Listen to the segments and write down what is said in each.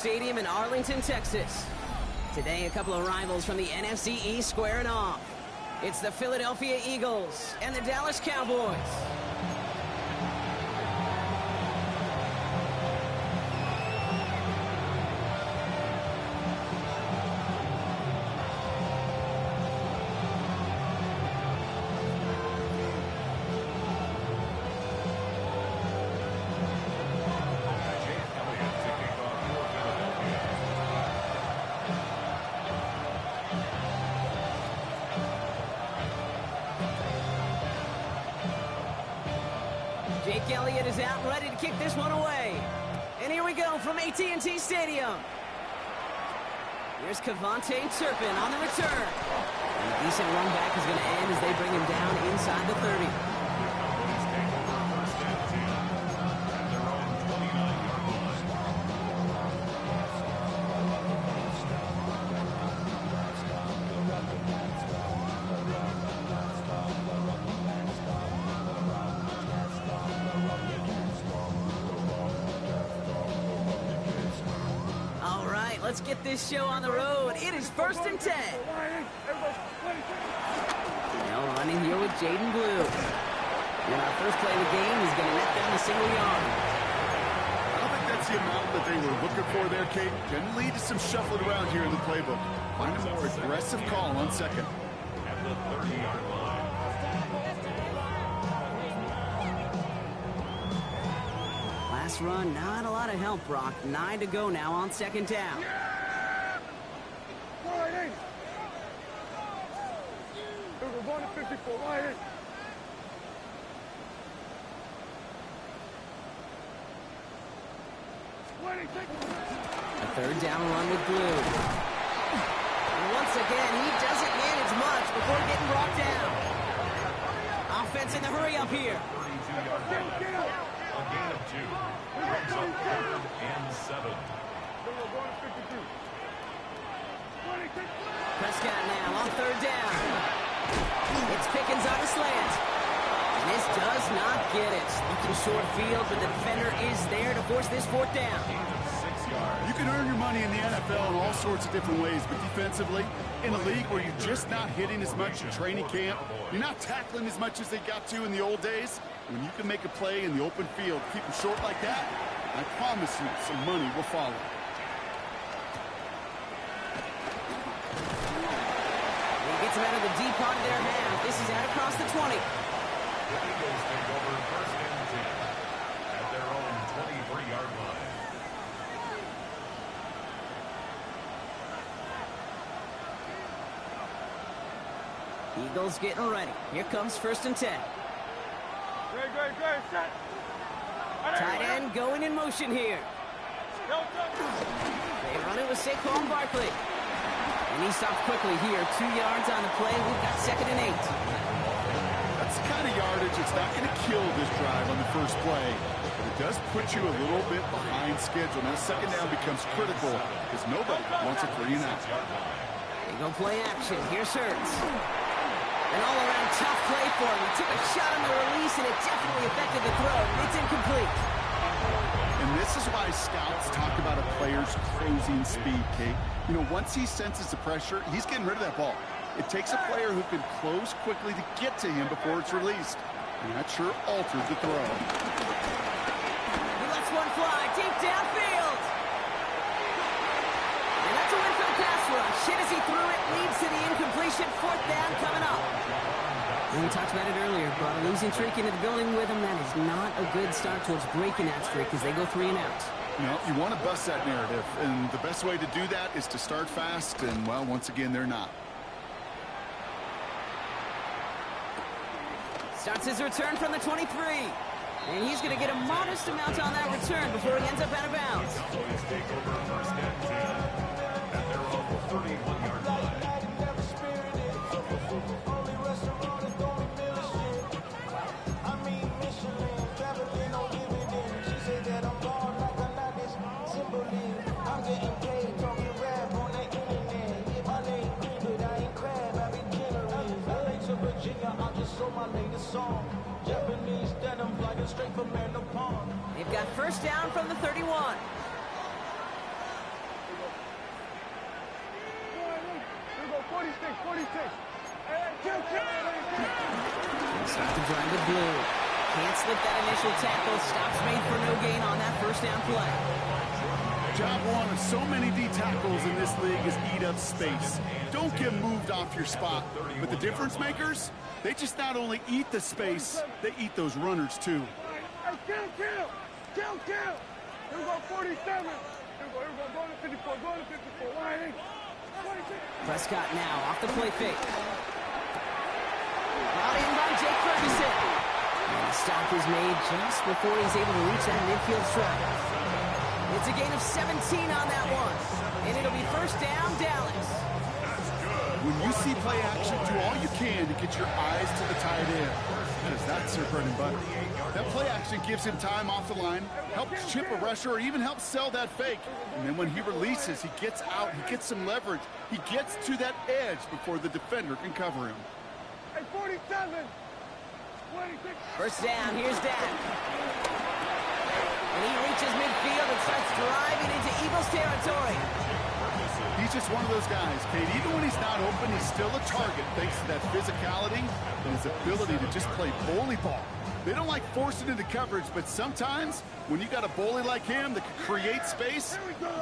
Stadium in Arlington, Texas. Today, a couple of rivals from the NFC East squaring off. It's the Philadelphia Eagles and the Dallas Cowboys. Jake Elliott is out and ready to kick this one away. And here we go from AT&T Stadium. Here's Kevontae Turpin on the return. And a decent run back is going to end as they bring him down inside the 30. Let's get this show on the road. It is 1st and 10. Now running here with Jaden Blue. And our first play of the game is going to net them a single yard. I don't think that's the amount that they were looking for there, Kate. Can lead to some shuffling around here in the playbook. Find a more aggressive call on second. At the 30-yard line. Last run, not a lot of help, Brock. 9 to go now on second down. A third down run with Blue. And once again, he doesn't manage much before getting brought down. Offense in the hurry up here. 32-yard line. A gain of 2. Brings up 3rd and 7. Prescott now on third down. It's Pickens on a slant. This does not get it. Looking short field, but the defender is there to force this 4th down. You can earn your money in the NFL in all sorts of different ways, but defensively, in a league where you're just not hitting as much in training camp, you're not tackling as much as they got to in the old days, when you can make a play in the open field, keep them short like that, I promise you some money will follow. He gets him out of the deep part of their half. This is out across the 20. The Eagles take over 1st and 10 at their own 23-yard line. Eagles getting ready. Here comes 1st and 10. Tight end going in motion here. They run it with Saquon Barkley. And he stops quickly here. 2 yards on the play. We've got 2nd and 8. That's the kind of yardage it's not going to kill this drive on the first play, but it does put you a little bit behind schedule. Now second down becomes critical because nobody wants a 3 and out. They go play action. Here's Hurts. An all-around tough play for him. He took a shot on the release, and it definitely affected the throw. It's incomplete. And this is why scouts talk about a player's closing speed, Kate. You know, once he senses the pressure, he's getting rid of that ball. It takes a player who can close quickly to get to him before it's released. And that sure altered the throw. He lets one fly deep downfield. And that's a win for the pass rush. Hit as he threw it, leads to the incompletion. 4th down coming up. And we talked about it earlier. Brought a losing streak into the building with him. That is not a good start towards breaking that streak as they go 3 and out. You know, you want to bust that narrative. And the best way to do that is to start fast. And, well, once again, they're not. Starts his return from the 23. And he's going to get a modest amount on that return before he ends up out of bounds. Cowboys take over 1st and 10 at their own 31-yard line. They've got 1st down from the 31. Start to drive the blue. Can't slip that initial tackle. Stops made for no gain on that first down play. Job one of so many D tackles in this league is eat up space. Don't get moved off your spot. But the difference makers, they just not only eat the space, they eat those runners too. Kill! Here we go, 47. Here we go, go to 54, go to 54. Line in. 26. Prescott now off the play fake. Brought in by Jake Ferguson. And the stop is made just before he's able to reach that midfield strike. It's a gain of 17 on that one. And it'll be first down, Dallas. When you see play action, do all you can to get your eyes to the tight end, because that's their bread and butter. That play action gives him time off the line, helps chip a rusher, or even helps sell that fake. And then when he releases, he gets out, he gets some leverage. He gets to that edge before the defender can cover him. Hey, 47. 26. First down, here's Dak. And he reaches midfield and starts driving into Eagles territory. He's just one of those guys, Kate. Even when he's not open, he's still a target thanks to that physicality and his ability to just play bully ball. They don't like forcing into coverage, but sometimes when you got a bully like him that can create space,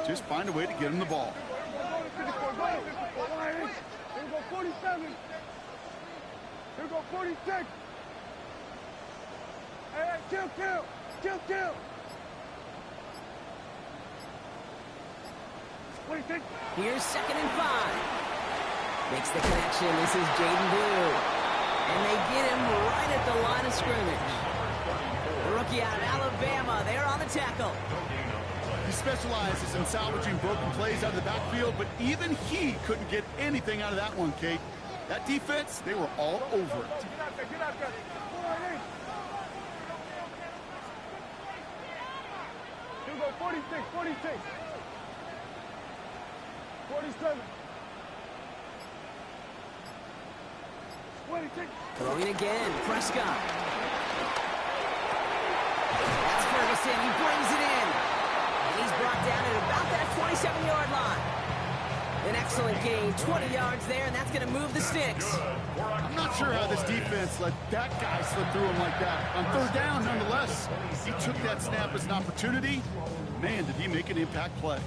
just find a way to get him the ball. Go to 54, go to 54. Line in. Here we go, 47. Here we go, 46. Hey, kill. 26. Here's 2nd and 5. Makes the connection. This is Jaden Blue. And they get him right at the line of scrimmage. The rookie out of Alabama, they're on the tackle. He specializes in salvaging broken plays out of the backfield, but even he couldn't get anything out of that one, Kate. That defense, they were all over it. Get out there. Line in. Here we go, 46. 47. 26. Throwing again, Prescott. That's Ferguson, he brings it in. And he's brought down at about that 27-yard line. An excellent gain, 20 yards there, and that's going to move the sticks. I'm not sure how this defense let that guy slip through him like that. On 3rd down, nonetheless, he took that snap as an opportunity. Man, did he make an impact play.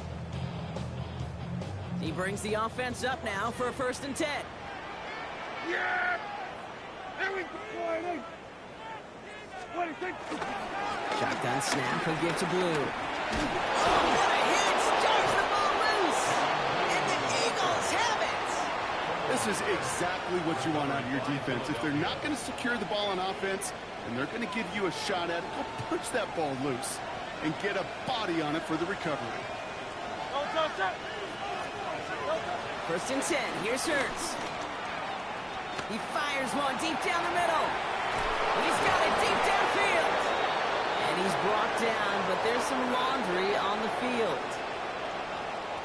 He brings the offense up now for a 1st and 10. Yeah! There we go. Line in. 26. Shotgun snap, he'll give to Blue. Oh, what a hit! Starts the ball loose! And the Eagles have it! This is exactly what you want out of your defense. If they're not going to secure the ball on offense, and they're going to give you a shot at it, go punch that ball loose and get a body on it for the recovery. Go. 1st and 10, here's Hurts. He fires one deep down the middle. He's got it deep downfield. And he's brought down, but there's some laundry on the field.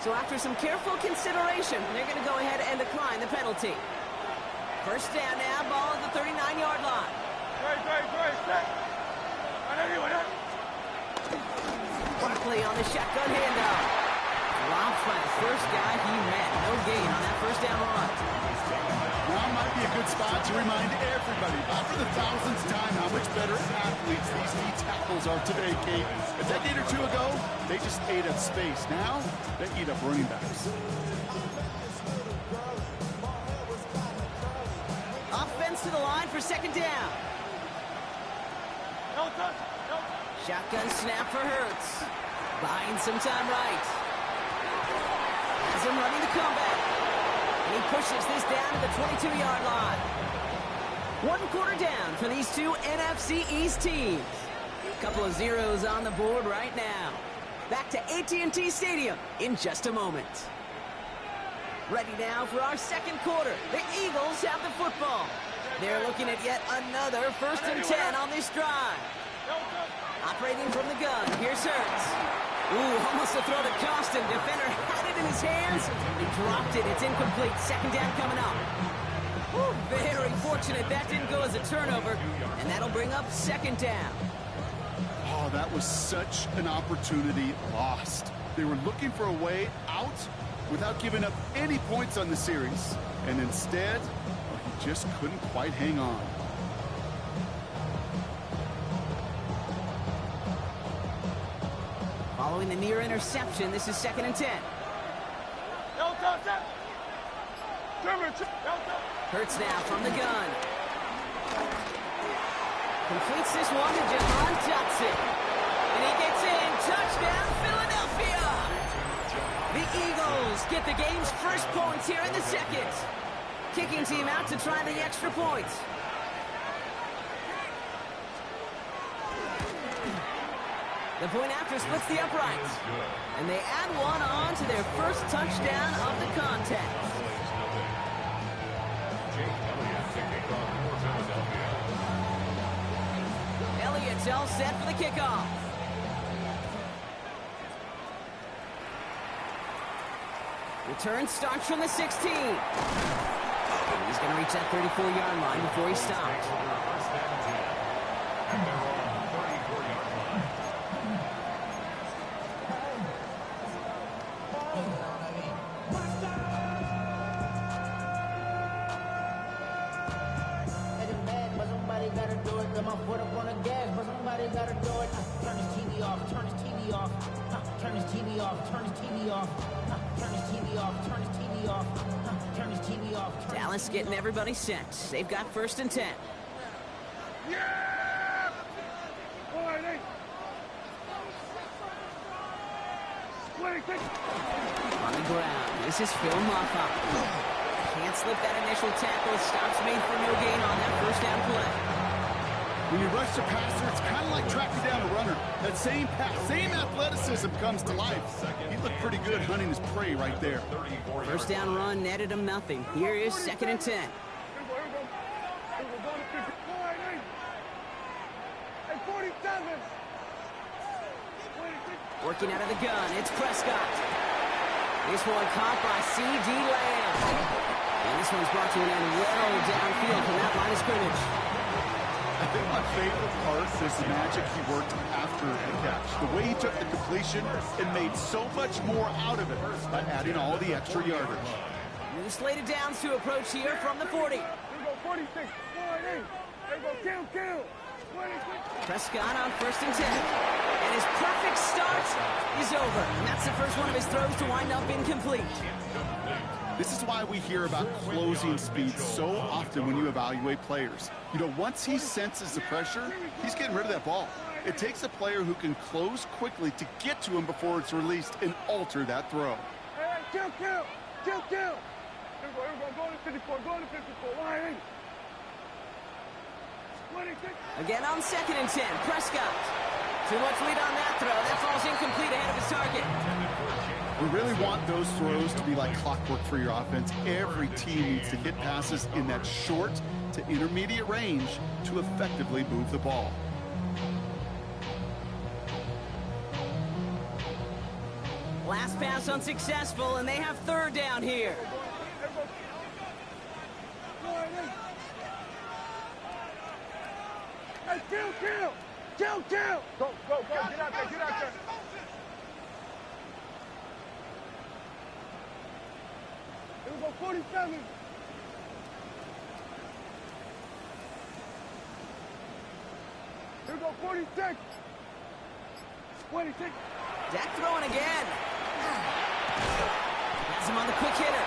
So after some careful consideration, they're going to go ahead and decline the penalty. First down now, ball at the 39-yard line. Great. Set. Barkley on the shotgun handoff. Dropped by the first guy he met. No gain on that first down run. Now might be a good spot to remind everybody, about for the 1000th time, how much better athletes these D tackles are today, Kate. A decade or two ago, they just ate up space. Now, they eat up running backs. Offense to the line for 2nd down. No. Shotgun snap for Hurts. Buying some time right. Has him running the comeback. And he pushes this down to the 22-yard line. 1 quarter down for these two NFC East teams. Couple of zeros on the board right now. Back to AT&T Stadium in just a moment. Ready now for our 2nd quarter. The Eagles have the football. They're looking at yet another 1st and 10 on this drive. Operating from the gun, here's Hurts. Ooh, almost a throw to Costin. Defender had it in his hands. He dropped it. It's incomplete. 2nd down coming up. Ooh, very fortunate that didn't go as a turnover. And that'll bring up 2nd down. Oh, that was such an opportunity lost. They were looking for a way out, without giving up any points on the series. And instead, well, he just couldn't quite hang on. Following the near interception, this is 2nd and 10. Hurts now from the gun. Completes this one to Jahan Dotson. And he gets in. Touchdown, Philadelphia! The Eagles get the game's first points here in the second. Kicking team out to try the extra point. The point after splits the uprights. And they add one on to their first touchdown of the contest. Elliott's all set for the kickoff. Return starts from the 16. He's going to reach that 34-yard line before he stops. Dallas getting everybody set. They've got 1st and 10. Yeah! On the ground, this is Phil Maffa. Can't slip that initial tackle. Stops made for no gain on that 1st down play. When you rush the passer, it's kind of like tracking down a runner. That same pass, same athleticism comes to life. He looked pretty good hunting his prey right there. 1st down run netted him nothing. Here is 2nd and 10. Working out of the gun, it's Prescott. This one caught by C.D. Lamb. And this one's brought to an end well downfield from that line of scrimmage. I think my favorite part is the magic he worked after the catch. The way he took the completion and made so much more out of it by adding all the extra yardage. New slated downs to approach here from the 40. Prescott on 1st and 10. And his perfect start is over. And that's the first one of his throws to wind up incomplete. This is why we hear about closing speed so often when you evaluate players. You know, once he senses the pressure, he's getting rid of that ball. It takes a player who can close quickly to get to him before it's released and alter that throw. Kill! Go to 54, go to 54. Why ain't? Again on 2nd and 10, Prescott. Too much lead on that throw. That falls incomplete ahead of his target. We really want those throws to be like clockwork for your offense. Every team needs to hit passes in that short to intermediate range to effectively move the ball. Last pass unsuccessful, and they have 3rd down here. Hey, kill! Go, get out there. Here we go, 47. Here we go, 46. 26. Dak throwing again. Has him on the quick hitter.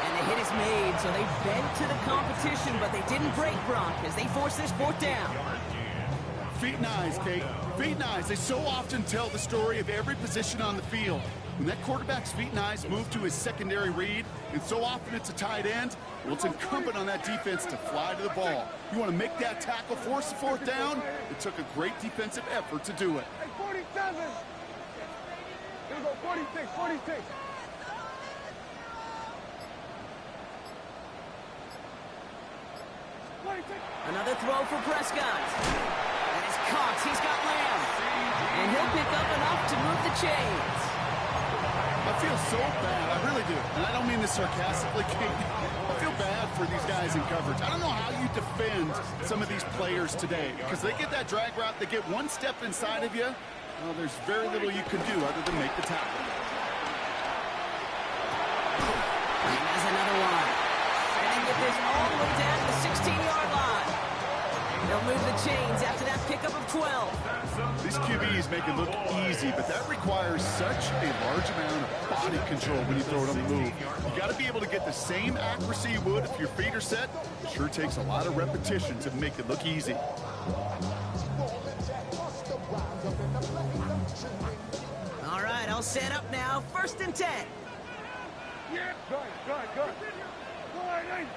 And the hit is made, so they bent to the competition, but they didn't break Gronk as they force this 4th down. Feet and eyes, Kate. Feet and eyes. They so often tell the story of every position on the field. When that quarterback's feet and eyes move to his secondary read, and so often it's a tight end, well, it's incumbent on that defense to fly to the ball. You want to make that tackle, force the 4th down? It took a great defensive effort to do it. Hey, 47. Here we go, 46. Another throw for Prescott. That is caught. He's got Lamb. And he'll pick up enough to move the chains. I feel so bad. I really do. And I don't mean this sarcastically, Kate. I feel bad for these guys in coverage. I don't know how you defend some of these players today because they get that drag route, they get one step inside of you. Well, there's very little you can do other than make the tackle. 16-yard line. They'll move the chains after that pickup of 12. These QBs make it look easy, but that requires such a large amount of body control when you throw it on the move. You got to be able to get the same accuracy you would if your feet are set. It sure takes a lot of repetition to make it look easy. All right, I'll set up now. 1st and 10. Yeah. Good. Go ahead,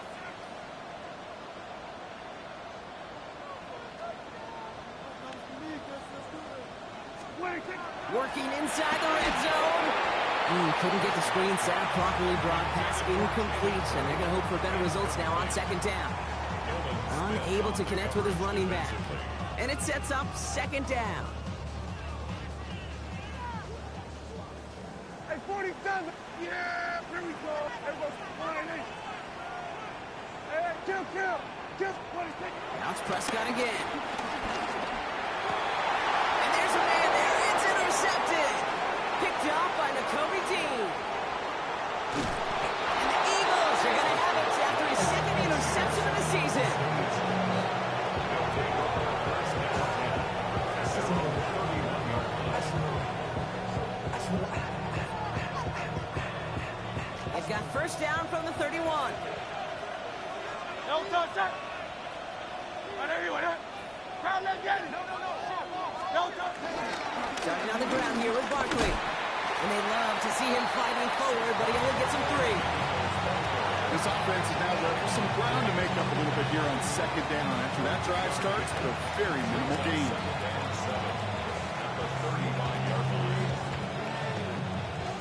Working inside the red zone. Couldn't get the screen set up properly. Broadcast incomplete, and they're going to hope for better results now on 2nd down. Unable to connect with his running back. And it sets up 2nd down. Hey, 47. Yeah, here we go. Everybody, hey, kill. 26. Now it's Prescott again. And there's a man there. It's intercepted. Picked off by Nakobe Dean. And the Eagles are going to have it after his 2nd interception of the season. They've got 1st down from the 31. No touch that. Starting on the ground here with Barkley. And they love to see him fighting forward, but he only gets him 3. This offense is now left with some ground to make up a little bit here on 2nd down. After that drive starts, a very minimal gain.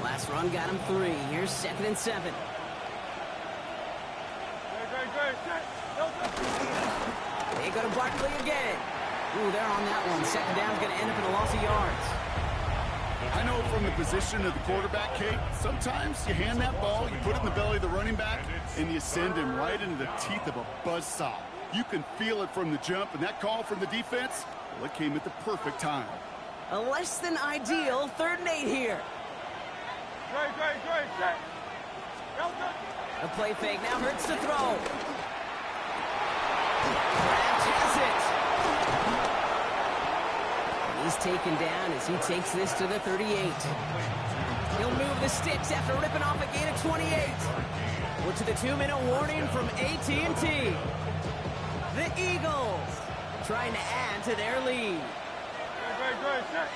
Last run got him 3. Here's 2nd and 7. They go to Barkley again. Ooh, they're on that one. 2nd down's going to end up in a loss of yards. I know from the position of the quarterback, Kate, sometimes you hand that ball, you put it in the belly of the running back, and you send him right into the teeth of a buzzsaw. You can feel it from the jump, and that call from the defense, well, it came at the perfect time. A less than ideal 3rd and 8 here. Set. A play fake now hurts to throw. Kraft has it. He's taken down as he takes this to the 38. He'll move the sticks after ripping off a gain of 28. We're to the 2-minute warning from AT&T. The Eagles trying to add to their lead. Set.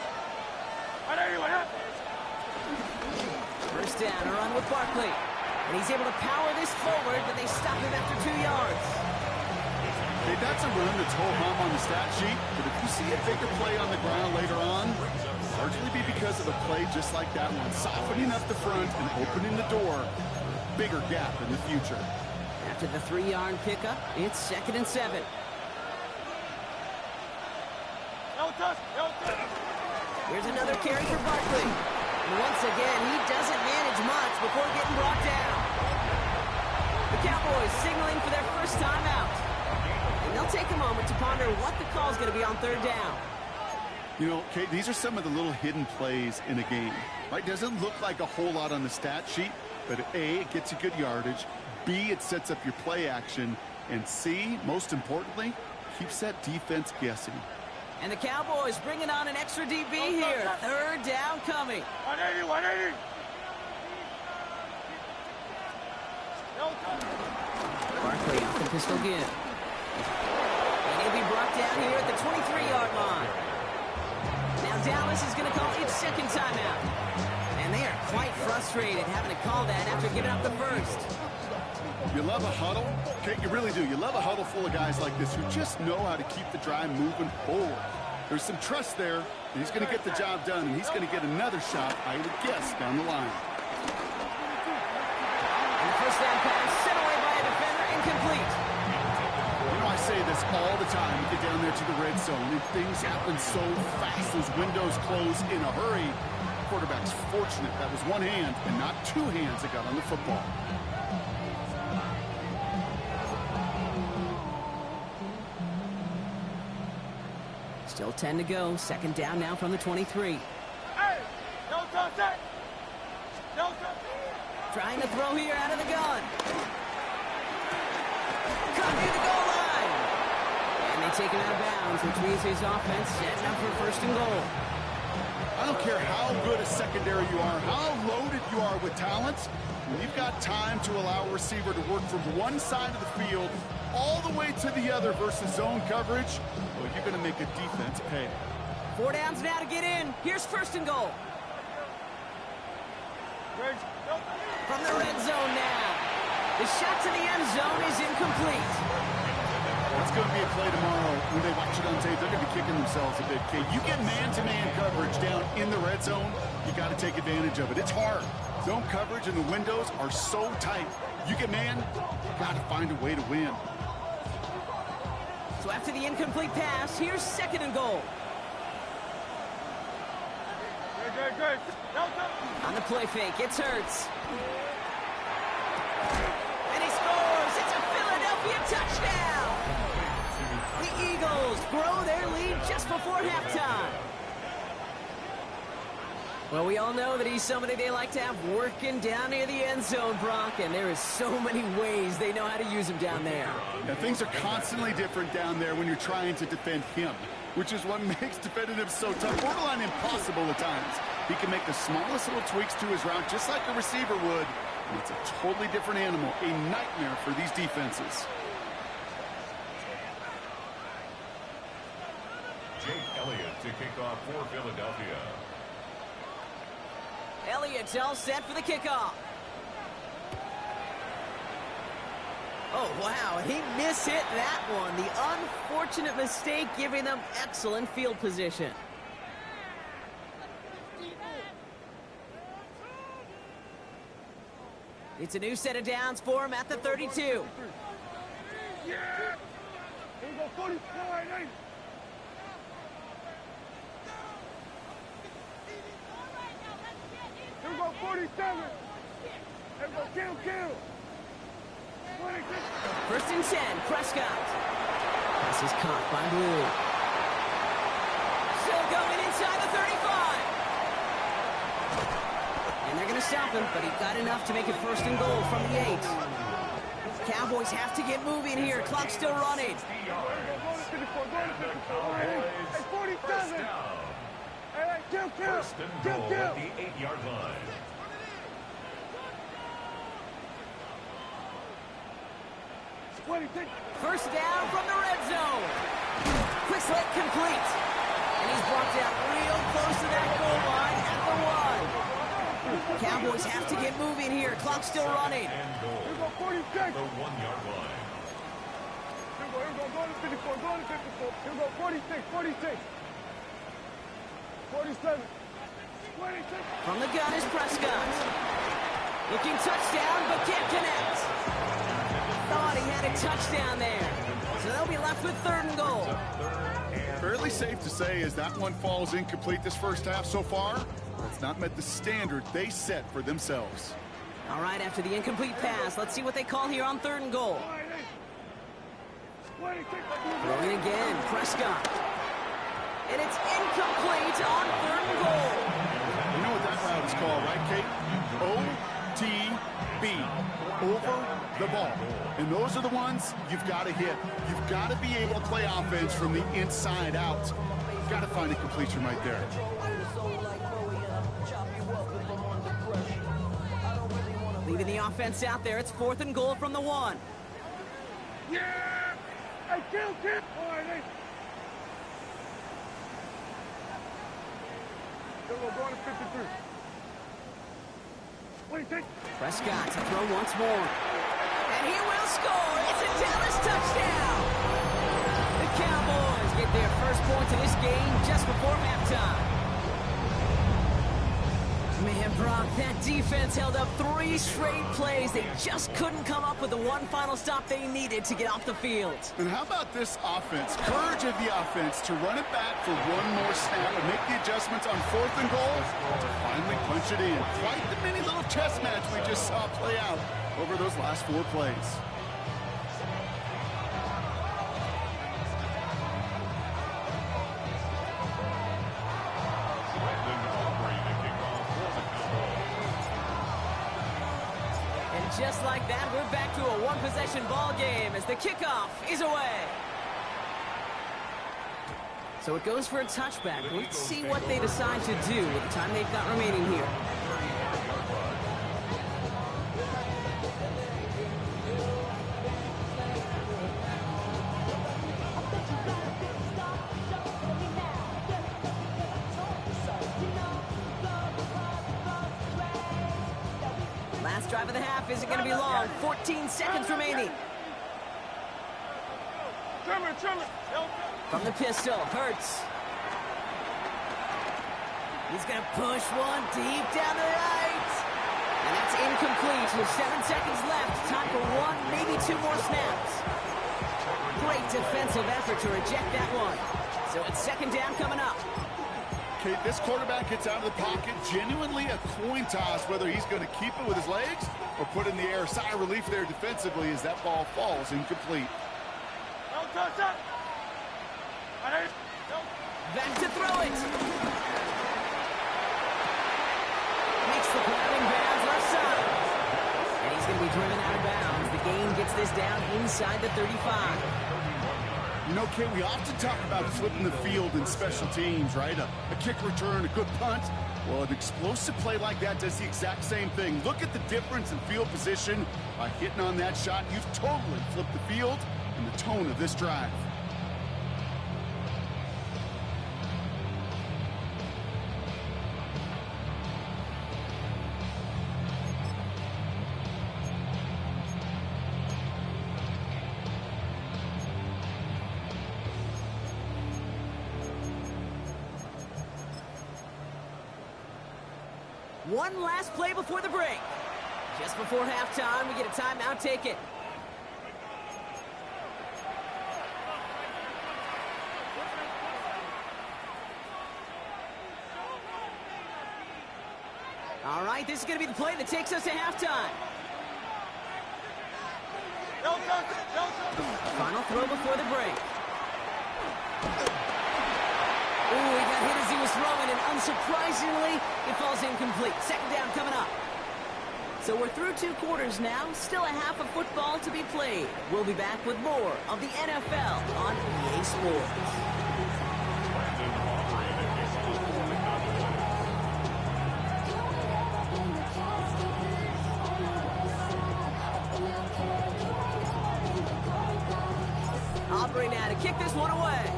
1st down, a run with Barkley. And he's able to power this forward, but they stop him after 2 yards. Hey, that's a run that's ho-hum on the stat sheet, but if you see a bigger play on the ground later on, it'll largely be because of a play just like that one, softening up the front and opening the door for a bigger gap in the future. After the 3-yard pickup, it's 2nd and 7. Here's another carry for Barkley. And once again, he doesn't manage much before getting brought down. The Cowboys signaling for their first time out. And they'll take a moment to ponder what the call is going to be on 3rd down. You know, Kate, these are some of the little hidden plays in a game. Right? Doesn't look like a whole lot on the stat sheet, but A, it gets you good yardage. B, it sets up your play action. And C, most importantly, keeps that defense guessing. And the Cowboys bringing on an extra DB here. 3rd down coming. 180. Barkley off the pistol give. And he'll be brought down here at the 23-yard line. Now Dallas is going to call its 2nd timeout. And they are quite frustrated having to call that after giving up the 1st. You love a huddle? Okay, you really do. You love a huddle full of guys like this who just know how to keep the drive moving forward. There's some trust there. And he's going to get the job done, and he's going to get another shot, I would guess, down the line. And the 1st down pass sent away by a defender, incomplete. You know, I say this all the time. You get down there to the red zone, and things happen so fast. Those windows close in a hurry. The quarterback's fortunate. That was one hand and not 2 hands that got on the football. Still 10 to go. 2nd down now from the 23. Hey, no touch that. No touch. Trying to throw here out of the gun. Caught near the goal line. They take him out of bounds, which means his offense setting up for first and goal. I don't care how good a secondary you are, how loaded you are with talent, when you've got time to allow a receiver to work from one side of the field all the way to the other versus zone coverage, well, you're going to make a defense pay. 4 downs now to get in. Here's first and goal. From the red zone now. The shot to the end zone is incomplete. It's going to be a play tomorrow. When they watch it on tape, they're going to be kicking themselves a bit, Kate. You get man-to-man coverage down in the red zone, you got to take advantage of it. It's hard. Zone coverage and the windows are so tight. You get man, you got to find a way to win. So after the incomplete pass, here's second and goal. Good. On the play fake, it's Hurts. And he scores! It's a Philadelphia touchdown! The Eagles grow their lead just before halftime. Well, we all know that he's somebody they like to have working down near the end zone, Brock, and there is so many ways they know how to use him down there. Yeah, things are constantly different down there when you're trying to defend him, which is what makes defending him so tough, borderline impossible at times. He can make the smallest little tweaks to his route, just like a receiver would, and it's a totally different animal, a nightmare for these defenses. Jake Elliott to kick off for Philadelphia. Elliott's all set for the kickoff. Oh, wow, he mishit that one. The unfortunate mistake giving them excellent field position. It's a new set of downs for him at the 32. Yeah! Here we go, 44, hey. Here we go, 47. Here we go, kill. 26. First and 10, Prescott. This is caught by Blue. Still going inside the 35. And they're going to stop him, but he got enough to make it first and goal from the 8. Cowboys have to get moving here. Clock's still running. Go to 54, Hey, 47. Hey, kill. First and goal at the 8-yard line. First down from the red zone. Quick slant complete. And he's brought down real close to that goal line at the 1. Cowboys have to get moving here. Clock's still running. And goal. Here we go, 46. The 1-yard line. Here we go, go to 54, go to 54. Here we go, 46. 47. 26. From the gun is Prescott. Looking touchdown, but can't connect. Thought he had a touchdown there. So they'll be left with third and goal. Fairly safe to say as that one falls incomplete this first half so far, it's not met the standard they set for themselves. All right, after the incomplete pass, let's see what they call here on third and goal. Throwing again, Prescott. And it's incomplete on third and goal. You know what that route is called, right, Kate? OTB. Over the ball. And those are the ones you've got to hit. You've got to be able to play offense from the inside out. You've got to find a completion right there. Leaving the offense out there. It's fourth and goal from the 1. Yeah! Hey, kill. All right, hey. Here we go, going to 53. Prescott to throw once more. And he will score. It's a Dallas touchdown. The Cowboys get their first points of this game just before halftime. Man, Brock, that defense held up 3 straight plays. They just couldn't come up with the one final stop they needed to get off the field. And how about this offense? Courage of the offense to run it back for one more snap and make the adjustments on fourth and goal to finally punch it in. Quite the mini little chess match we just saw play out over those last 4 plays. Just like that, we're back to a one-possession ball game as the kickoff is away. So it goes for a touchback. Let's see what they decide to do with the time they've got remaining here. Last drive of the half isn't going to be long. 14 seconds remaining. From the pistol, Hurts. He's going to push one deep down the right. And that's incomplete with 7 seconds left. Time for one, maybe 2 more snaps. Great defensive effort to reject that one. So it's second down coming up. Okay, this quarterback gets out of the pocket, genuinely a coin toss whether he's going to keep it with his legs or put it in the air. Sigh of relief there defensively as that ball falls incomplete. Back to throw it. Makes the grab in bounds left side. And he's going to be driven out of bounds. The gain gets this down inside the 35. You know, Kate, we often talk about flipping the field in special teams, right? A kick return, a good punt. Well, an explosive play like that does the exact same thing. Look at the difference in field position by hitting on that shot. You've totally flipped the field and the tone of this drive. One last play before the break. Just before halftime, we get a timeout. Take it. All right, this is going to be the play that takes us to halftime. Final throw before the break. Ooh, he got hit as he was throwing, and unsurprisingly, it falls incomplete. Second down coming up. So we're through 2 quarters now. Still a half of football to be played. We'll be back with more of the NFL on EA Sports. Aubrey now to kick this one away.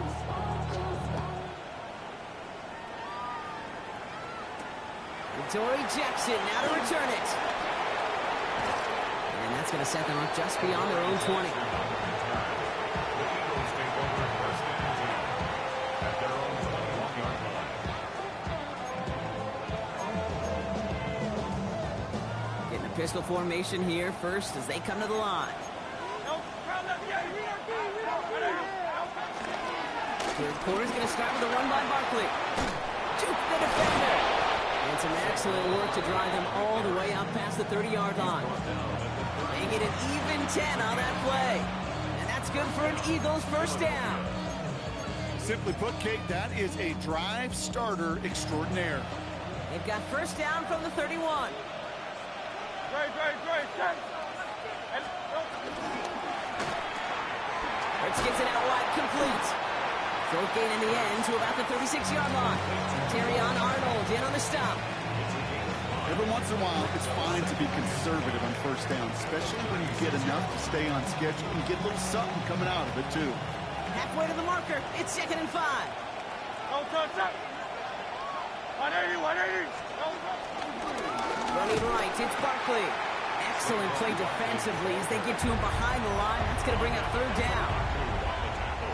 Dory Jackson now to return it. And that's going to set them up just beyond their own 20. Getting a pistol formation here first as they come to the line. Third quarter's going to start with a run by Barkley. Juke the defender. And some excellent work to drive them all the way out past the 30-yard line. Make it an even 10 on that play. And that's good for an Eagles first down. Simply put, Kate, that is a drive starter extraordinaire. They've got first down from the 31. Hurts gets it out wide, complete. Short gain in the end to about the 36-yard line. Terrion Arnold in on the stop. Every once in a while, it's fine to be conservative on first down, especially when you get enough to stay on schedule and get a little something coming out of it, too. Halfway to the marker. It's 2nd and 5. Running right, it's Barkley. Excellent play defensively as they get to him behind the line. That's going to bring up third down.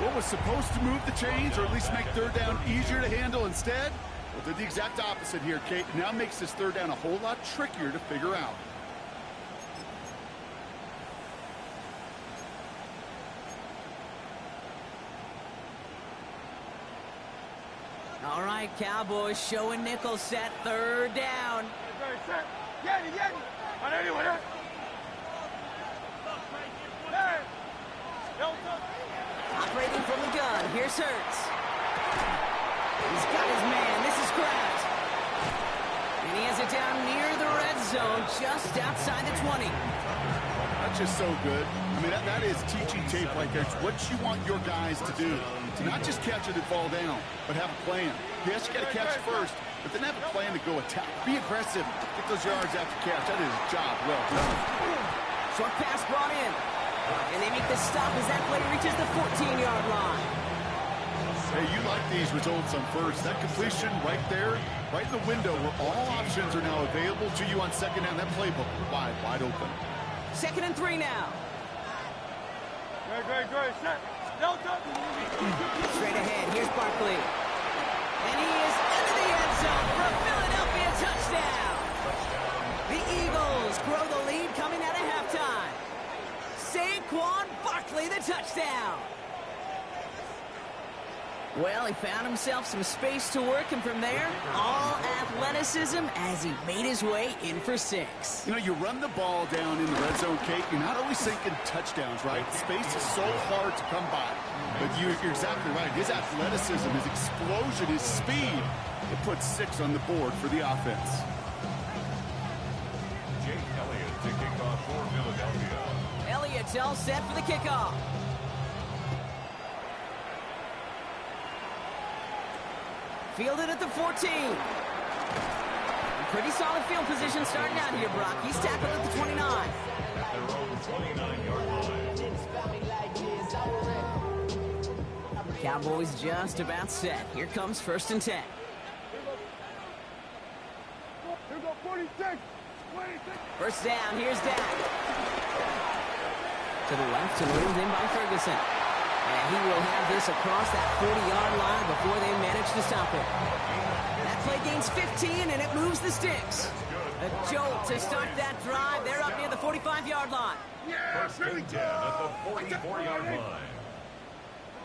What was supposed to move the chains, or at least make third down easier to handle instead? Well, did the exact opposite here, Kate. Now makes this third down a whole lot trickier to figure out. All right, Cowboys showing nickel set, third down. Operating from the gun, here's Hurts. He's got his man, this is Kraft. And he has it down near the red zone, just outside the 20. That's just so good. I mean, that is teaching tape right there. It's what you want your guys to do. To not just catch it and fall down, but have a plan. Yes, you got to catch it first, but then have a plan to go attack. Be aggressive. Get those yards after catch. That is a job well done. Short pass brought in. And they make the stop as that play reaches the 14-yard line. Hey, you like these results on first. That completion right there, right in the window where all options are now available to you on second down. That playbook wide open. 2nd and 3 now. Great. Set. Delta. Straight ahead, here's Barkley. And he is into the end zone for a Philadelphia touchdown. The Eagles grow the lead coming out of halftime. Saquon Barkley, the touchdown. Well, he found himself some space to work, and from there, all athleticism as he made his way in for 6. You know, you run the ball down in the red zone, Kate, you're not always thinking touchdowns, right? Space is so hard to come by. But you're exactly right. His athleticism, his explosion, his speed, it puts 6 on the board for the offense. Jake Elliott to kick off for Philadelphia. Elliott's all set for the kickoff. Fielded at the 14. Pretty solid field position starting out here, Brock. He's tackled at the 29. At their own 29-yard line. Cowboys just about set. Here comes 1st and 10. Here go 46. 26. First down, here's Dak. To the left and moved in by Ferguson. And he will have this across that 40-yard line before they manage to stop it. That play gains 15, and it moves the sticks. A jolt to start that drive. They're up near the 45-yard line. First and 10 at the 44-yard line.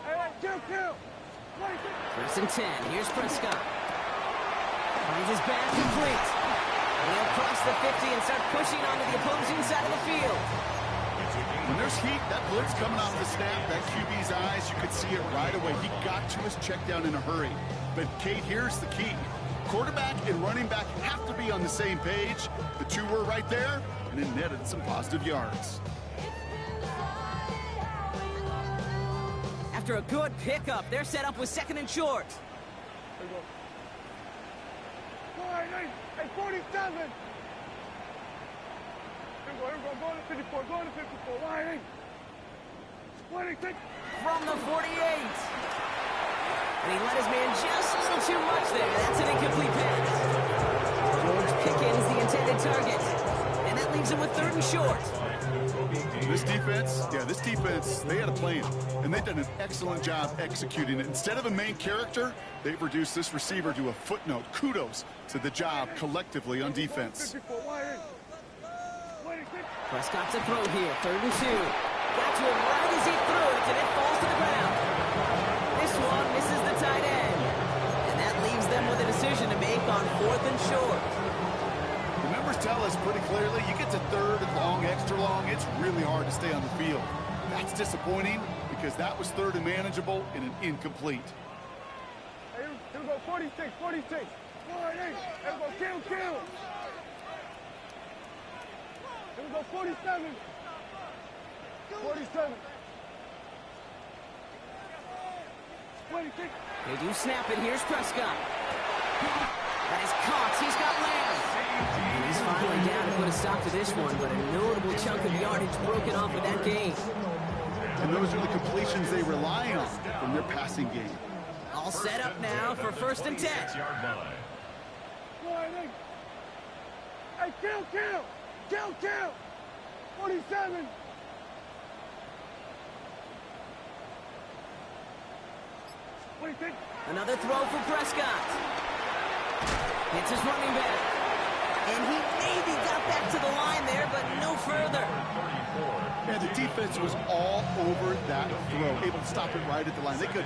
Hey, kill. 1st and 10. Here's Prescott. Finds his back complete. And he'll cross the 50 and start pushing onto the opposing side of the field. When there's heat, that blitz coming off the snap, that QB's eyes, you could see it right away. He got to his check down in a hurry. But, Kate, here's the key. Quarterback and running back have to be on the same page. The two were right there, and it netted some positive yards. After a good pickup, they're set up with 2nd and short. Here go. Hey, 47. Here we go. Going to 54. Going to 54. Line 26. From the 48. And he let his man just a little too much there. That's an incomplete pass. George Pickens, the intended target. And that leaves him with 3rd and short. This defense, they had a plan, and they've done an excellent job executing it. Instead of a main character, they've reduced this receiver to a footnote. Kudos to the job collectively on defense. 54. Line 26. Prescott to throw here, 3rd and 2. Got to him right as he threw it, and it falls to the ground. This one misses the tight end. And that leaves them with a decision to make on 4th and short. The numbers tell us pretty clearly, you get to 3rd and long, extra long, it's really hard to stay on the field. That's disappointing because that was 3rd and manageable and an incomplete. Hey, here we go. 46. Line 8. Here we go. Kill. Here we go. 47. 47. 26. They do snap it. Here's Prescott. That is Cox. He's got Lamb. And he's finally down to put a stop to this one, but a notable chunk of yardage broken off with that game. And those are the completions they rely on from their passing game. All set up now for 1st and 10. 6-yard line. Line 8. Hey, kill. 47. Another throw for Prescott. It's his running back. And he maybe got back to the line there, but no further. And the defense was all over that throw, able to stop it right at the line. They could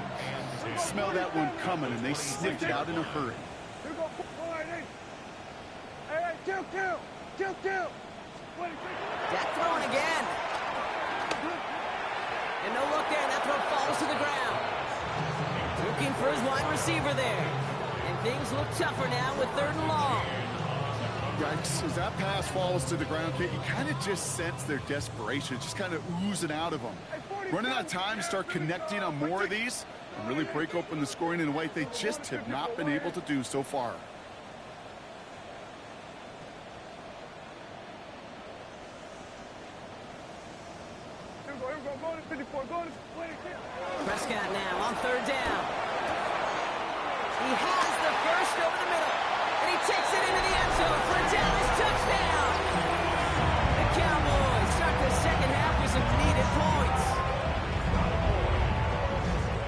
smell that one coming, and they sniffed it out in a hurry. Here we go. Line 8. Hey, kill. Dak throwing again. And no look there, and that throw falls to the ground. Looking for his wide receiver there. And things look tougher now with 3rd and long. Yikes, as that pass falls to the ground, Kate, you kind of just sense their desperation. It's just kind of oozing out of them. Running out of time to start connecting on more of these and really break open the scoring in a way they just have not been able to do so far. Here we go, go to 54, go to 20. Prescott now on third down. He has the first over the middle, and he takes it into the end zone for a Dallas touchdown. The Cowboys start the second half with some needed points.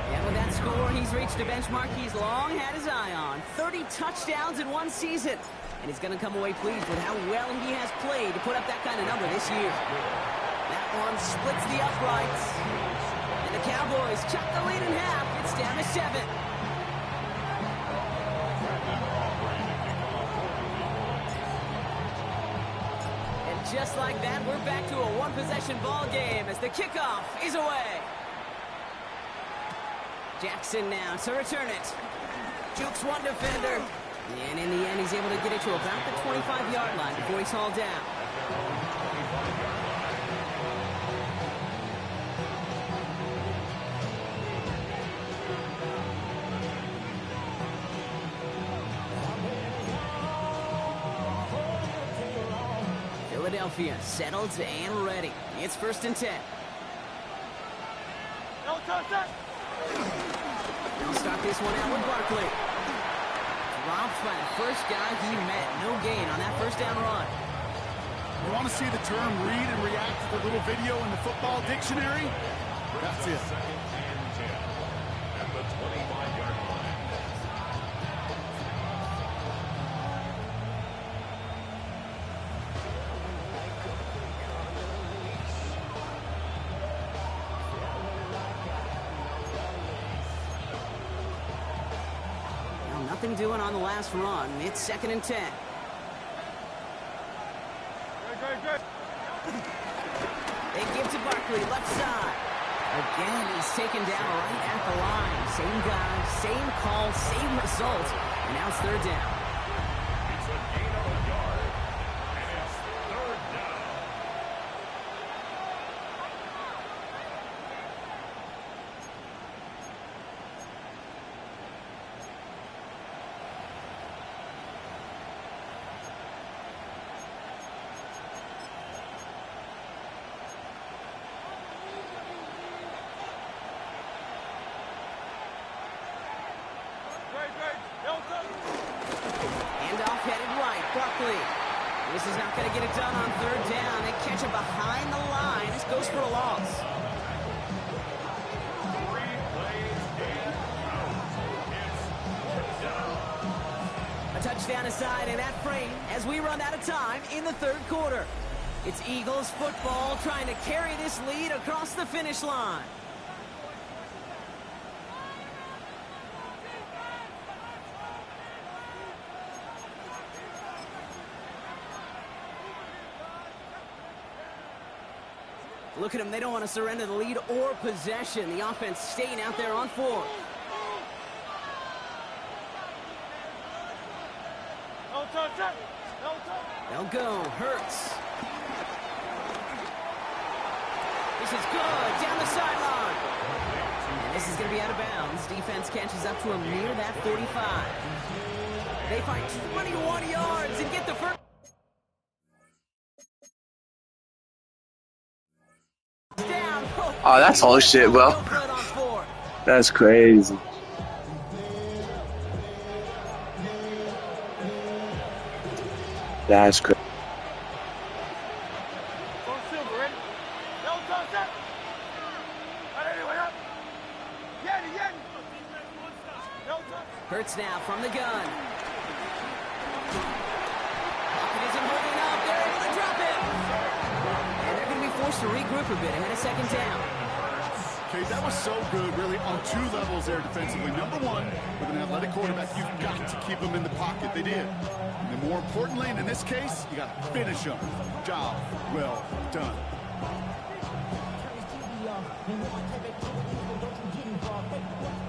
And with that score, he's reached a benchmark he's long had his eye on. 30 touchdowns in one season. And he's going to come away pleased with how well he has played to put up that kind of number this year. That one splits the uprights. And the Cowboys cut the lead in half. It's down to 7. And just like that, we're back to a one-possession ball game as the kickoff is away. Jackson now to return it. Jukes one defender. And in the end, he's able to get it to about the 25-yard line before he's hauled down. Philadelphia settled and ready. It's 1st and 10. He'll start this one out with Barkley. Dropped by the first guy he met. No gain on that first down run. You want to see the term read and react to the little video in the football dictionary? That's it. 2nd and 10 at the 25-yard line. Nothing doing on the last run. It's 2nd and 10. They give to Barkley, left side. Again, he's taken down right at the line. Same guy, same call, same result. And now it's 3rd down. It's a gain of a yard, and it's 3rd down. Handoff headed right. Barkley. This is not going to get it done on 3rd down. They catch him behind the line. This goes for a loss. 3 plays and out. It's 4th down. A touchdown aside in that frame as we run out of time in the 3rd quarter. It's Eagles football trying to carry this lead across the finish line. Look at them. They don't want to surrender the lead or possession. The offense staying out there on 4th. They'll go. Hurts. This is good. Down the sideline. And this is going to be out of bounds. Defense catches up to him near that 45. They find 21 yards and get the first down. Oh, that's all shit, bro. That's crazy. That's crazy. Hurts now from the gun. Pocket isn't holding up. They're able to drop it. And they're going to be forced to regroup a bit ahead of 2nd down. Okay, that was so good, really, on 2 levels there defensively. Number one, with an athletic quarterback, you've got to keep them in the pocket. They did. And then more importantly, and in this case, you got to finish them. Job well done.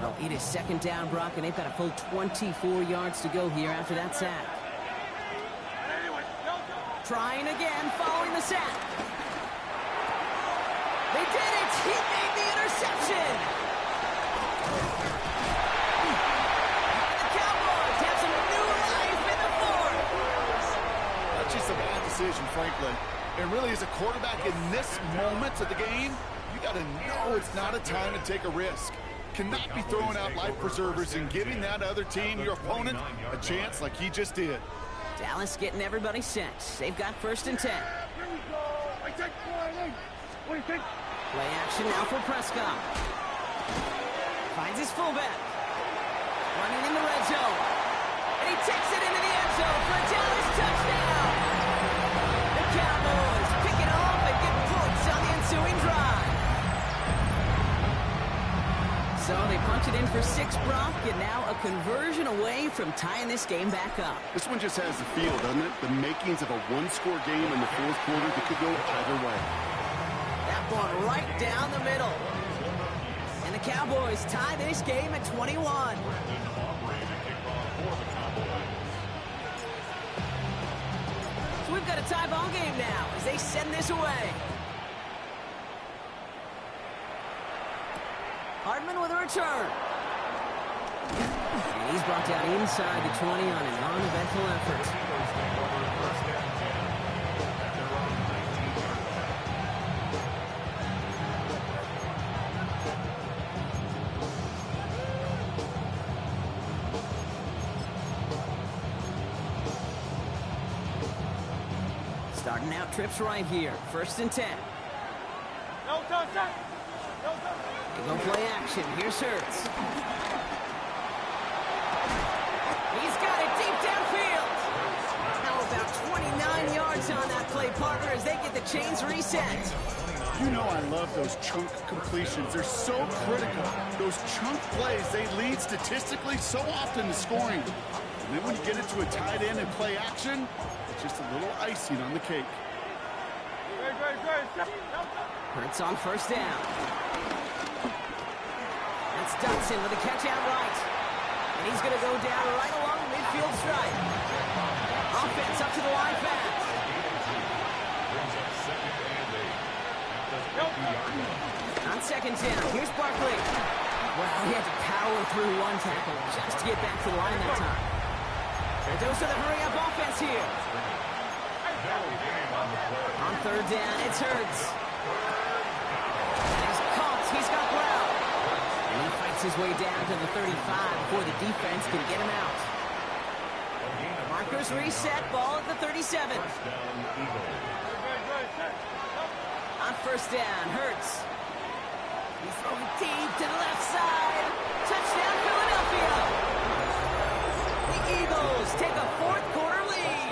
Well, it is 2nd down, Brock, and they've got a full 24 yards to go here after that sack. trying again following the sack. They did it! He made the interception! The Cowboys have some new life in the fourth! That's just a bad decision, frankly. And really, as a quarterback in this moment of the game, you got to know it's not a time to take a risk. Cannot be throwing out life preservers and giving that other team, your opponent, a chance like he just did. Dallas getting everybody set. They've got 1st and 10. Here we go. I take one. What do you think? Play action now for Prescott. Finds his fullback. Running in the red zone. And he takes it into the end zone for a Dallas touchdown. The Cowboys pick it off and get points on the ensuing drive. So they punch it in for 6, Brock, and now a conversion away from tying this game back up. This one just has the feel, doesn't it? The makings of a one-score game in the fourth quarter that could go either way. That one right down the middle. And the Cowboys tie this game at 21. So we've got a tie ball game now as they send this away. Hardman with a return. And he's brought down inside the 20 on an uneventful effort. Starting out trips right here. 1st and 10. No touchdown. No touchdown. They go play action. Here's Hurts. He's got it deep downfield. Now about 29 yards on that play, partner, as they get the chains reset. You know I love those chunk completions. They're so critical. Those chunk plays, they lead statistically so often to scoring. And then when you get it to a tight end and play action, it's just a little icing on the cake. Hurts on 1st down. That's Dotson with a catch out right. And he's going to go down right along the midfield stripe. Offense up to the line fast. On 2nd down, here's Barkley. Well, he had to power through one tackle just to get back to the line that time. There goes to the hurry-up offense here. On 3rd down, it's Hurts. He's caught. He's got ground. And he fights his way down to the 35 before the defense can get him out. Markers reset. Ball at the 37. On 1st down, Hurts. He's throwing deep to the left side. Touchdown, Philadelphia. The Eagles take a 4th quarter lead.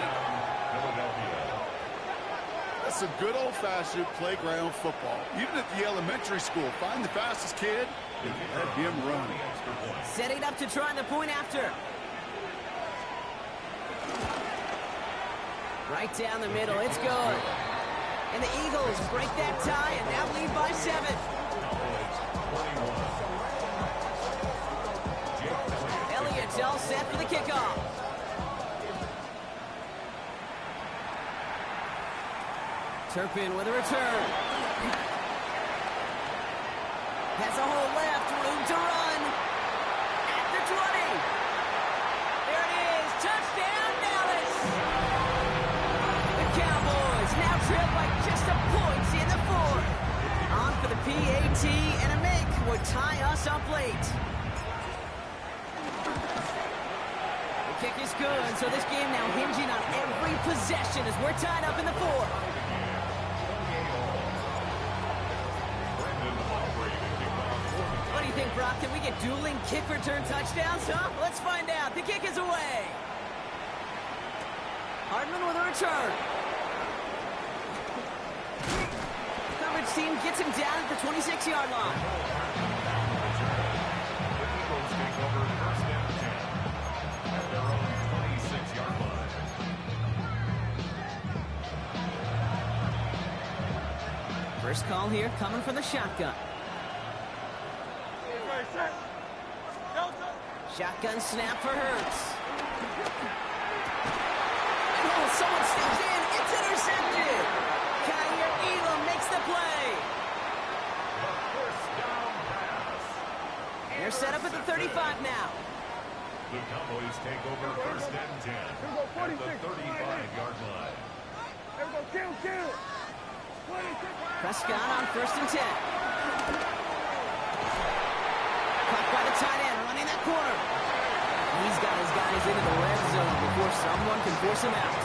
That's some good old-fashioned playground football. Even at the elementary school, find the fastest kid and let him run. Setting up to try the point after. Right down the middle, it's good. And the Eagles break that tie and now lead by 7. Elliott's all set for the kickoff. Turpin with a return. Has a hole left, room to run. At the 20. There it is, touchdown Dallas. The Cowboys now trail by just a point in the 4th. On for the PAT, and a make would tie us up late. The kick is good, so this game now hinging on every possession as we're tied up in the 4th. What do you think, Brock? Can we get dueling kick return touchdowns, huh? Let's find out. The kick is away. Hardman with a return. Coverage team gets him down at the 26-yard line. Eagles take over 1st and 10 at their own 26-yard line. First call here coming from the shotgun. Shotgun snap for Hurts. Oh, someone steps in. It's intercepted. Kaiir Elam makes the play. First down pass. They're set up at the 35 now. The Cowboys take over first and 10 at the 35-yard line. Here we go, kill. 26. Prescott on first and 10. Caught by the tight end, running that corner. He's got his guys into the red zone before someone can force him out.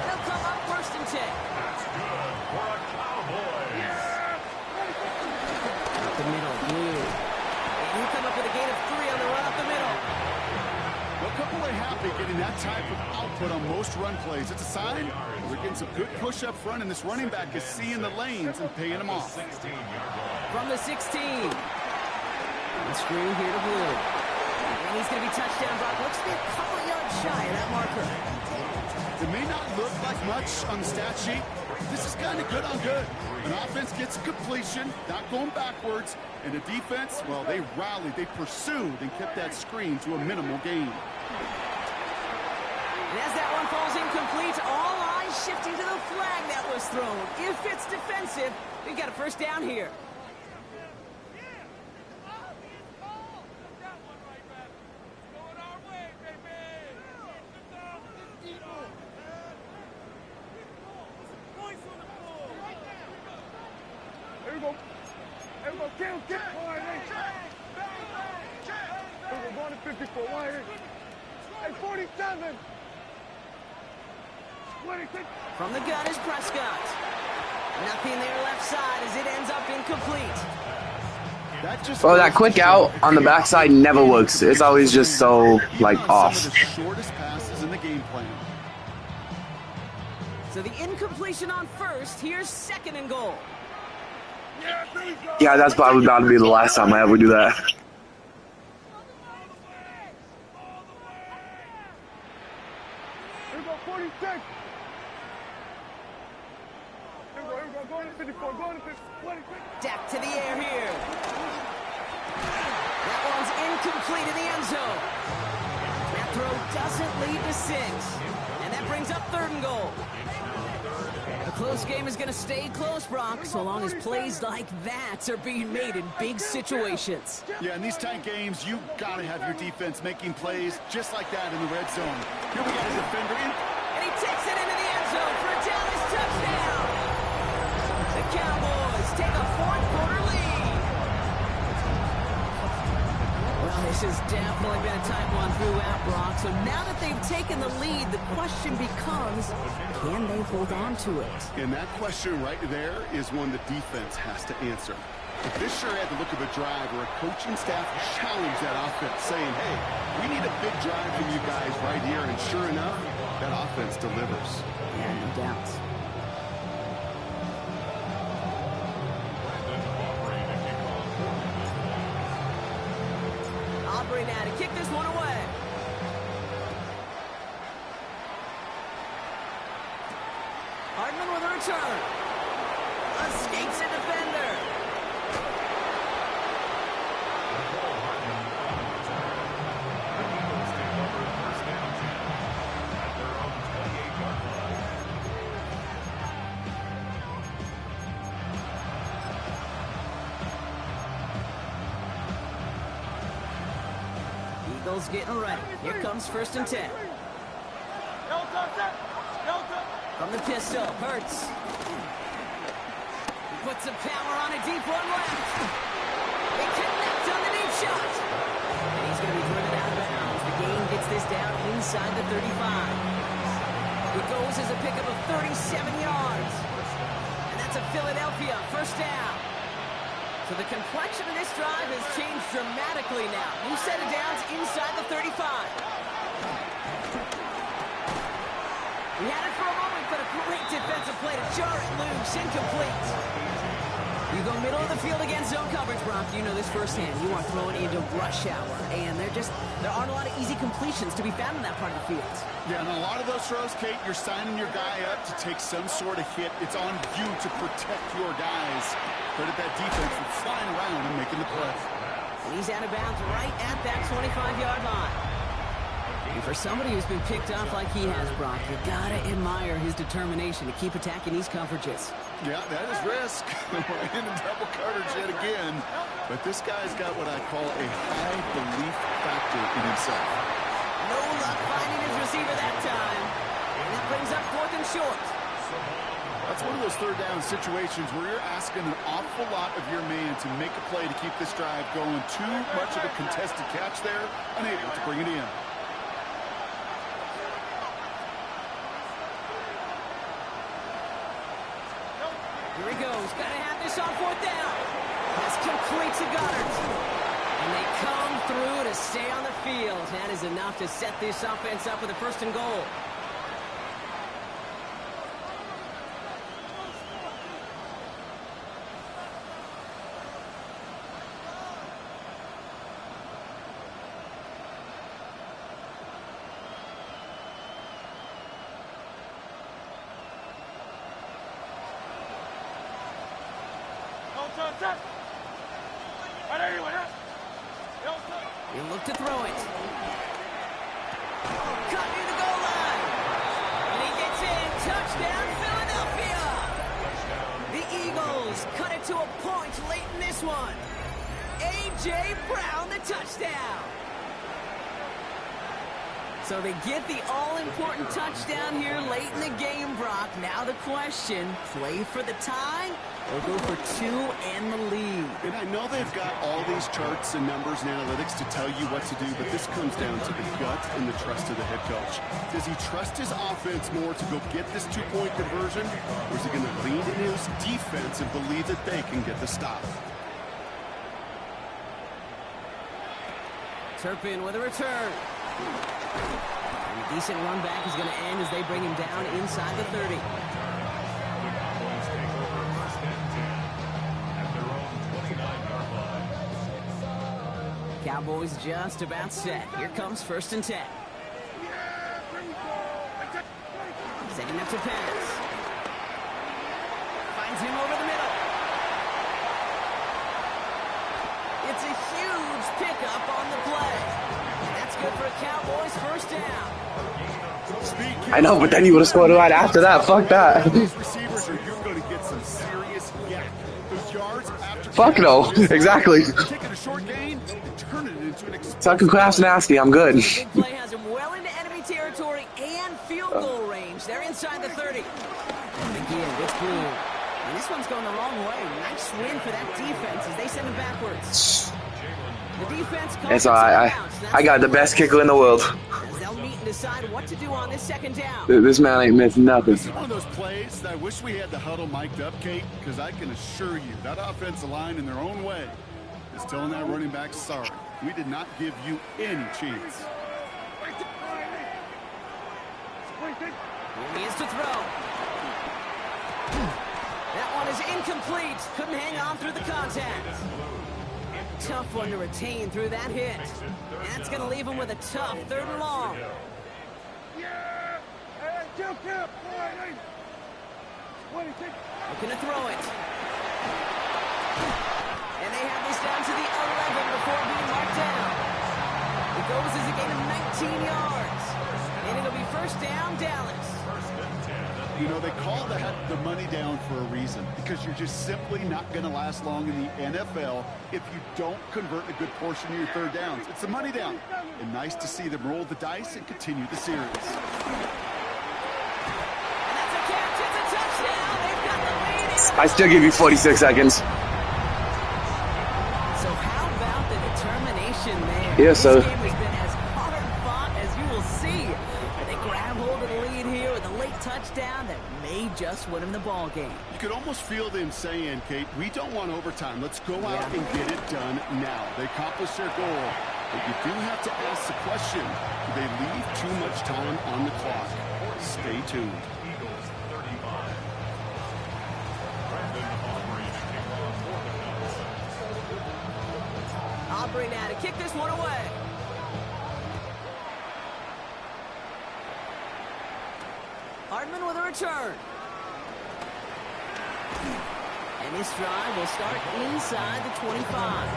They'll come up first and 10. That's good for a Cowboys. Up the middle, blue. And he'll come up with a gain of 3 on the run up the middle. Well, Couple happy getting that type of output on most run plays. It's a sign we're getting some good push up front, and this running back is seeing the lanes and paying them off. From the 16. And screen here to Blue. And he's going to be touchdown. Brock looks to be a couple of yards shy of that marker. It may not look like much on the stat sheet. This is kind of good on good. An offense gets a completion, not going backwards, and the defense, well, they rallied, they pursued, and kept that screen to a minimal gain. And as that one falls incomplete, all eyes shifting to the flag that was thrown. If it's defensive, we've got a first down here. Going to 54, and 47. 26. From the gun is Prescott. Nothing there left side as it ends up incomplete. Bro, that quick out on the backside never works. It's always just so, like, off. Some of the shortest passes in the game plan. So the incompletion on first. Here's second and goal. Yeah, that's probably about to be the last time I ever do that. Here we go, 46. Here we go, going to 54, going to 56. Dak to the air here. That one's incomplete in the end zone. That throw doesn't lead to 6. And that brings up third and goal. The close game is going to stay close, Brock, so long as plays like that are being made in big situations. Yeah, in these tight games, you got to have your defense making plays just like that in the red zone. Here we got a defender in. And he takes it into the end zone for a Dallas touchdown. The Cowboys take a fourth-quarter lead. Well, this has definitely been a tight one throughout, Brock. So now that they've taken the lead, the question becomes, can they hold on to it? And that question right there is one the defense has to answer. If this sure had the look of a drive where a coaching staff challenged that offense, saying, hey, we need a big drive from you guys right here, and sure enough, that offense delivers. Yeah, no doubt. Aubrey now to kick this one away. Hardman with a return. Escapes a defender. Eagles getting ready. Here comes first and 10. From the pistol, Hurts. He puts some power on a deep one left. They connect on the deep shot. And he's going to be driven out of bounds. The game gets this down inside the 35. It goes as a pickup of 37 yards. And that's a Philadelphia first down. So the complexion of this drive has changed dramatically now. New set of downs inside the 35. We had it for a moment, but a great defensive play to jar it loose, incomplete. You go middle of the field against zone coverage, Brock. You know this firsthand. You are throwing into rush hour, and there aren't a lot of easy completions to be found in that part of the field. Yeah, and a lot of those throws, Kate, you're signing your guy up to take some sort of hit. It's on you to protect your guys. Credit that defense for flying around and making the play. And he's out of bounds right at that 25-yard line. And for somebody who's been picked off like he has, Brock, you gotta admire his determination to keep attacking these coverages. Yeah, that is risk. We're in a double coverage yet again. But this guy's got what I call a high belief factor in himself. No luck finding his receiver that time. And that brings up 4th and short. That's one of those third down situations where you're asking an awful lot of your man to make a play to keep this drive going. Too much of a contested catch there, unable to bring it in. Here he goes. Gotta have this on 4th down. That's complete to Goddard. And they come through to stay on the field. That is enough to set this offense up with a 1st and goal. He'll look to throw it. Cut near the goal line. And he gets in. Touchdown, Philadelphia. The Eagles cut it to a point late in this one. A.J. Brown, the touchdown. So they get the all-important touchdown here late in the game, Brock. Now the question, play for the tie or go for 2 and the lead? And I know they've got all these charts and numbers and analytics to tell you what to do, but this comes down to the gut and the trust of the head coach. Does he trust his offense more to go get this 2-point conversion, or is he going to lean into his defense and believe that they can get the stop? Turpin with a return. And a decent run back is going to end as they bring him down inside the 30. The Cowboys take over 1st and 10 at their own 29-yard line. Cowboys just about set. Here comes 1st and 10. Setting up to pass. Finds him over the middle. It's a huge pickup on the play. And that's good for a Cowboys 1st down. I know, but then you would have scored right after that. Fuck that. These receivers are you're going to get some serious yak. Those yards after Fuck no. Exactly. taking a short gain and turning it into an explosive. Tucking Craft's nasty. I'm good. Big play has him well into enemy territory and field goal range. They're inside the 30. And again, it's blue. And this one's going the wrong way. Nice win for that defense as they send him backwards. The defense It's alright. I got the best kicker in the world. as they'll meet and decide what to do on this 2nd down. This man ain't missing nothing. This is one of those plays that I wish we had the huddle mic'd up, Kate, because I can assure you that offensive line in their own way is telling that running back, sorry, we did not give you any chance. Here he is to throw. That one is incomplete. Couldn't hang on through the contact. Tough one to retain through that hit. That's going to leave him with a tough 3rd and long. Looking to throw it. And they have this down to the 11 before being marked down. It goes as a gain of 19 yards. And it'll be 1st down, Dallas. You know, they call that the money down for a reason, because you're just simply not going to last long in the NFL if you don't convert a good portion of your 3rd downs. It's the money down. And nice to see them roll the dice and continue the series. And that's a catch. It's a touchdown. They've got the lead. I still give you 46 seconds. So how about the determination there? Yes, sir. This game has been as hard fought as you will see. They grab hold of the lead here with a late touchdown that may just win them the ball game. You could almost feel them saying, Kate, we don't want overtime. Let's go out and get it done now. They accomplished their goal. But you do have to ask the question, do they leave too much time on the clock? Stay tuned. Eagles 35. Brandon Aubrey to kick off for the Cowboys. Aubrey now to kick this one away. Hardman with a return. And this drive will start inside the 25.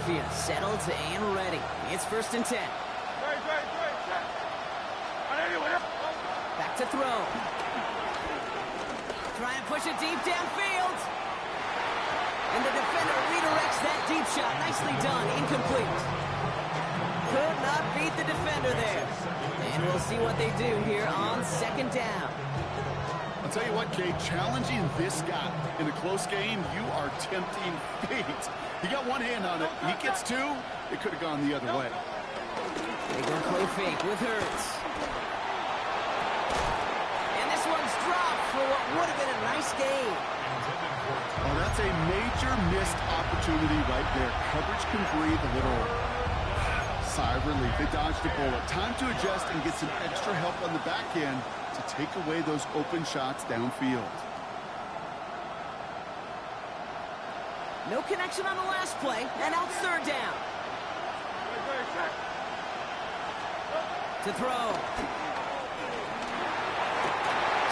Philadelphia settled and ready. It's 1st and 10. Back to throw. Try and push it deep downfield. And the defender redirects that deep shot. Nicely done. Incomplete. Could not beat the defender there. And we'll see what they do here on 2nd down. I'll tell you what, Kate, challenging this guy in a close game, you are tempting fate. He got one hand on it. He gets two. It could have gone the other way. They go play fake with Hurts. And this one's dropped for what would have been a nice game. Oh, that's a major missed opportunity right there. Coverage can breathe a little sigh of relief. They dodged a bullet. Time to adjust and get some extra help on the back end to take away those open shots downfield. No connection on the last play, and out 3rd down. To throw.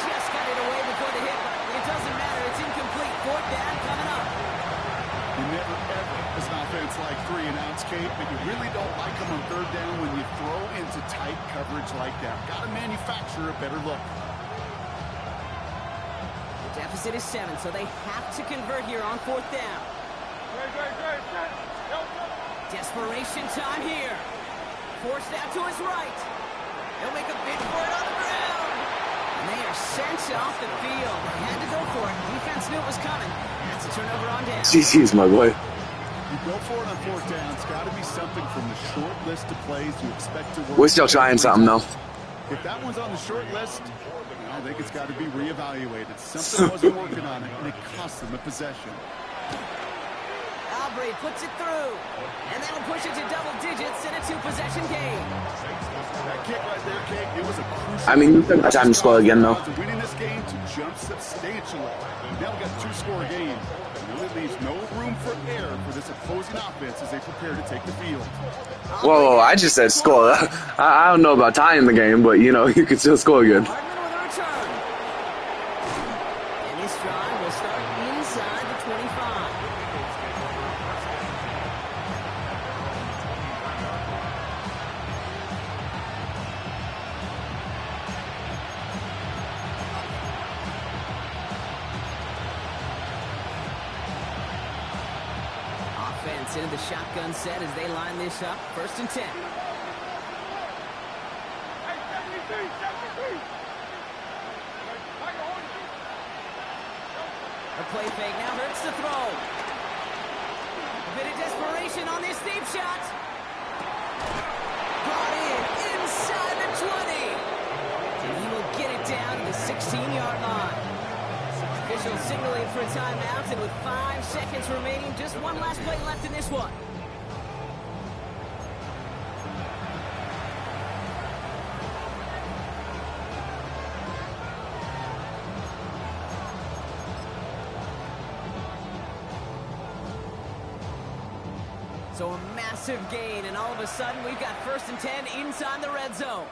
Just got it away before the hit, but it doesn't matter. It's incomplete. 4th down coming up. You never, ever, as an offense, like 3-and-outs, Kate, but you really don't like them on 3rd down when you throw into tight coverage like that. Got to manufacture a better look. The deficit is 7, so they have to convert here on 4th down. Desperation time here. Forced out to his right. He'll make a bid for it on the ground. And they are sent off the field. They had to go for it. Defense knew it was coming. That's a turnover on down. GG's, my boy. You go for it on 4th down. It's got to be something from the short list of plays you expect to work. We're still trying something, though. If that one's on the short list, I think it's got to be reevaluated. Something wasn't working on it, and it cost them a possession. Aubrey puts it through, and that'll push it to double digits in a 2-possession game. That kick right there, Kate, it was a crucial... I mean, you took my time to score again, though. Winning this game to jump substantially. Now we got a 2-score game. It really leaves no room for error for this opposing offense as they prepare to take the field. Whoa, I just said score. I don't know about tying the game, but, you know, you can still score again. Hardman with a return. And this drive will start inside the 25. Offense into the shotgun set as they line this up. 1st and 10. A play fake now hurts the throw. A bit of desperation on this deep shot. Brought in inside the 20. And he will get it down to the 16-yard line. Officials signaling for a timeout, and with 5 seconds remaining, just one last play left in this one. So a massive gain, and all of a sudden we've got 1st and 10 inside the red zone.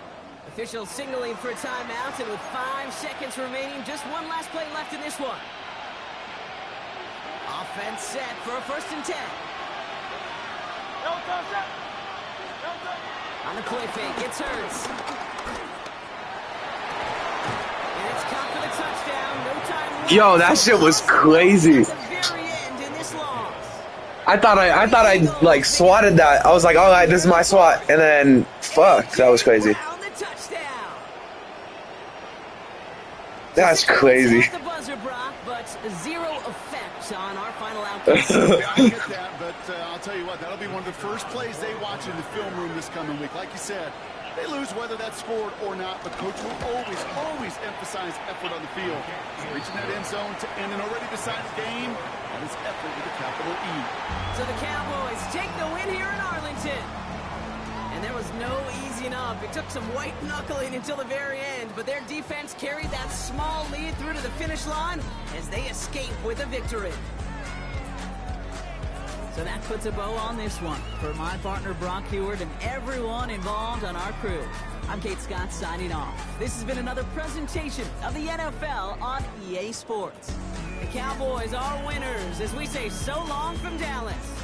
Officials signaling for a timeout, and with 5 seconds remaining, just one last play left in this one. Offense set for a 1st and 10. On the play fake, it's Hurts. And it's caught for the touchdown. No time left. Yo, that shit was crazy. At the very end in this loss. I thought I like swatted that. I was like, all right, this is my swat, and then fuck, that was crazy. Down the touchdown. That's crazy. Off the buzzer, Brock, but zero effect on our final outcome. Yeah, I get that, but I'll tell you what, that'll be one of the first plays they watch in the film room this coming week. Like you said, they lose whether that's scored or not, but Coach will always emphasize effort on the field. Reaching that end zone to end an already decided game, that is effort with a capital E. So the Cowboys take the win here in Arlington. And there was no easing up. It took some white knuckling until the very end, but their defense carried that small lead through to the finish line as they escape with a victory. So that puts a bow on this one. For my partner Brock Huard and everyone involved on our crew, I'm Kate Scott signing off. This has been another presentation of the NFL on EA Sports. The Cowboys are winners as we say so long from Dallas.